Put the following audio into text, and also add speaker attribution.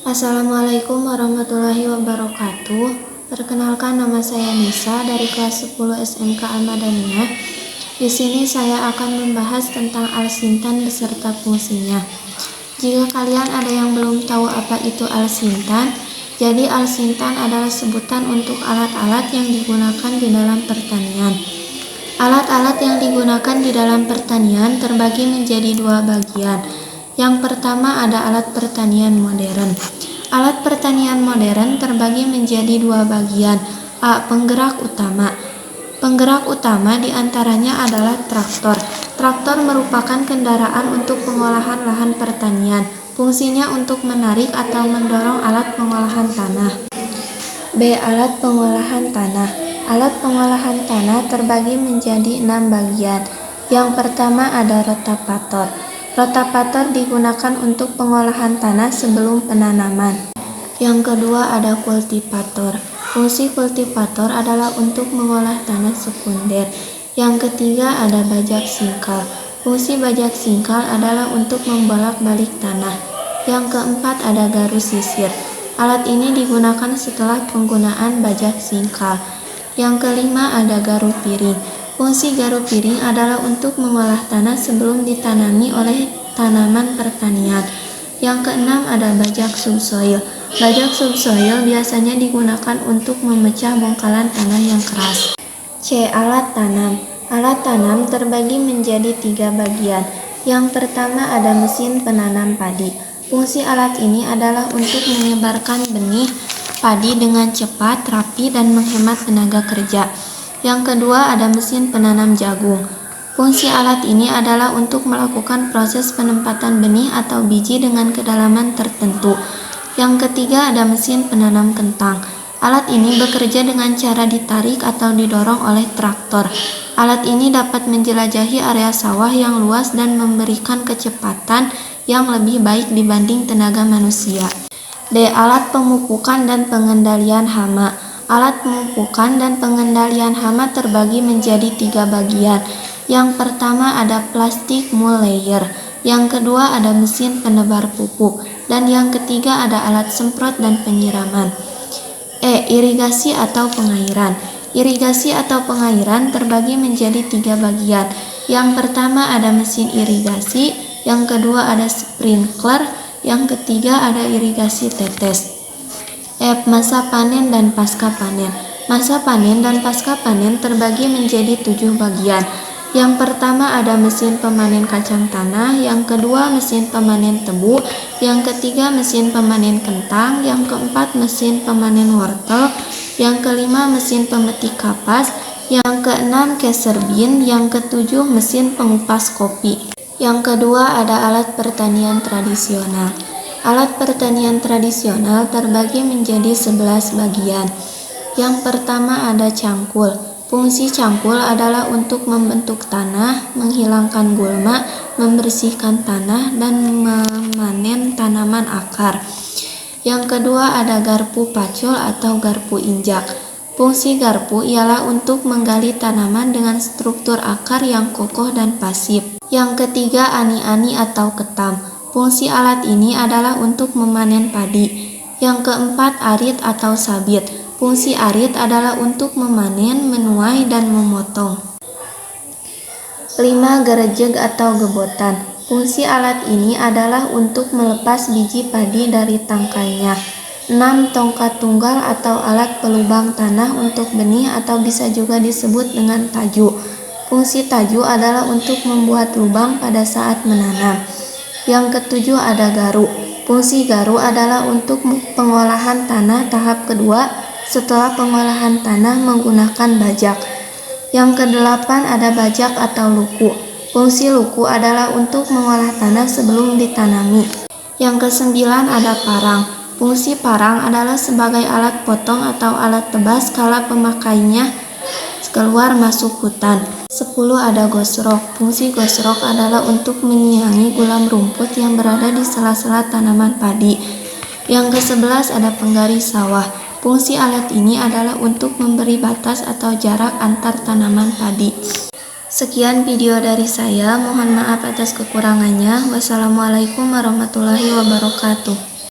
Speaker 1: Assalamualaikum warahmatullahi wabarakatuh. Perkenalkan, nama saya Nisa dari kelas 10 SMK Al-Madaniyah. Di sini saya akan membahas tentang alsintan beserta fungsinya. Jika kalian ada yang belum tahu apa itu alsintan, jadi alsintan adalah sebutan untuk alat-alat yang digunakan di dalam pertanian. Alat-alat yang digunakan di dalam pertanian terbagi menjadi dua bagian. Yang pertama ada alat pertanian modern. Alat pertanian modern terbagi menjadi dua bagian. A. Penggerak utama. Penggerak utama diantaranya adalah traktor. Traktor merupakan kendaraan untuk pengolahan lahan pertanian. Fungsinya untuk menarik atau mendorong alat pengolahan tanah. B. Alat pengolahan tanah. Alat pengolahan tanah terbagi menjadi 6 bagian. Yang pertama ada rotavator. Rotavator digunakan untuk pengolahan tanah sebelum penanaman. Yang kedua ada kultivator. Fungsi kultivator adalah untuk mengolah tanah sekunder. Yang ketiga ada bajak singkal. Fungsi bajak singkal adalah untuk membolak-balik tanah. Yang keempat ada garu sisir. Alat ini digunakan setelah penggunaan bajak singkal. Yang kelima ada garu piring. Fungsi garu piring adalah untuk mengolah tanah sebelum ditanami oleh tanaman pertanian. Yang keenam ada bajak subsoil. Bajak subsoil biasanya digunakan untuk memecah bongkalan tanah yang keras. C. Alat tanam. Alat tanam terbagi menjadi 3 bagian. Yang pertama ada mesin penanam padi. Fungsi alat ini adalah untuk menyebarkan benih padi dengan cepat, rapi, dan menghemat tenaga kerja. Yang kedua ada mesin penanam jagung. Fungsi alat ini adalah untuk melakukan proses penempatan benih atau biji dengan kedalaman tertentu. Yang ketiga ada mesin penanam kentang. Alat ini bekerja dengan cara ditarik atau didorong oleh traktor. Alat ini dapat menjelajahi area sawah yang luas dan memberikan kecepatan yang lebih baik dibanding tenaga manusia. D. Alat pemupukan dan pengendalian hama. Alat pemupukan dan pengendalian hama terbagi menjadi 3 bagian. Yang pertama ada plastik mulch layer. Yang kedua ada mesin penebar pupuk. Dan yang ketiga ada alat semprot dan penyiraman. E. Irigasi atau pengairan. Irigasi atau pengairan terbagi menjadi 3 bagian. Yang pertama ada mesin irigasi. Yang kedua ada sprinkler. Yang ketiga ada irigasi tetes. F. Masa panen dan pasca panen. Masa panen dan pasca panen terbagi menjadi 7 bagian. Yang pertama ada mesin pemanen kacang tanah, yang kedua mesin pemanen tebu, yang ketiga mesin pemanen kentang, yang keempat mesin pemanen wortel, yang kelima mesin pemetik kapas, yang keenam caser bean, yang ketujuh mesin pengupas kopi. Yang kedua ada alat pertanian tradisional. Alat pertanian tradisional terbagi menjadi 11 bagian. Yang pertama ada cangkul. Fungsi cangkul adalah untuk membentuk tanah, menghilangkan gulma, membersihkan tanah, dan memanen tanaman akar. Yang kedua ada garpu pacul atau garpu injak. Fungsi garpu ialah untuk menggali tanaman dengan struktur akar yang kokoh dan pasif. Yang ketiga ani-ani atau ketam. Fungsi alat ini adalah untuk memanen padi. Yang keempat arit atau sabit. Fungsi arit adalah untuk memanen, menuai, dan memotong. 5. Gerejeg atau gebotan. Fungsi alat ini adalah untuk melepas biji padi dari tangkainya. 6. Tongkat tunggal atau alat pelubang tanah untuk benih atau bisa juga disebut dengan taju. Fungsi taju adalah untuk membuat lubang pada saat menanam. Yang ketujuh ada garu. Fungsi garu adalah untuk pengolahan tanah tahap kedua setelah pengolahan tanah menggunakan bajak. Yang kedelapan ada bajak atau luku. Fungsi luku adalah untuk mengolah tanah sebelum ditanami. Yang kesembilan ada parang. Fungsi parang adalah sebagai alat potong atau alat tebas kala pemakainya keluar masuk hutan. 10. Ada gosrok. Fungsi gosrok adalah untuk menyiangi gulam rumput yang berada di sela-sela tanaman padi. Yang ke-11 ada penggaris sawah. Fungsi alat ini adalah untuk memberi batas atau jarak antar tanaman padi. Sekian video dari saya, mohon maaf atas kekurangannya. Wassalamualaikum warahmatullahi wabarakatuh.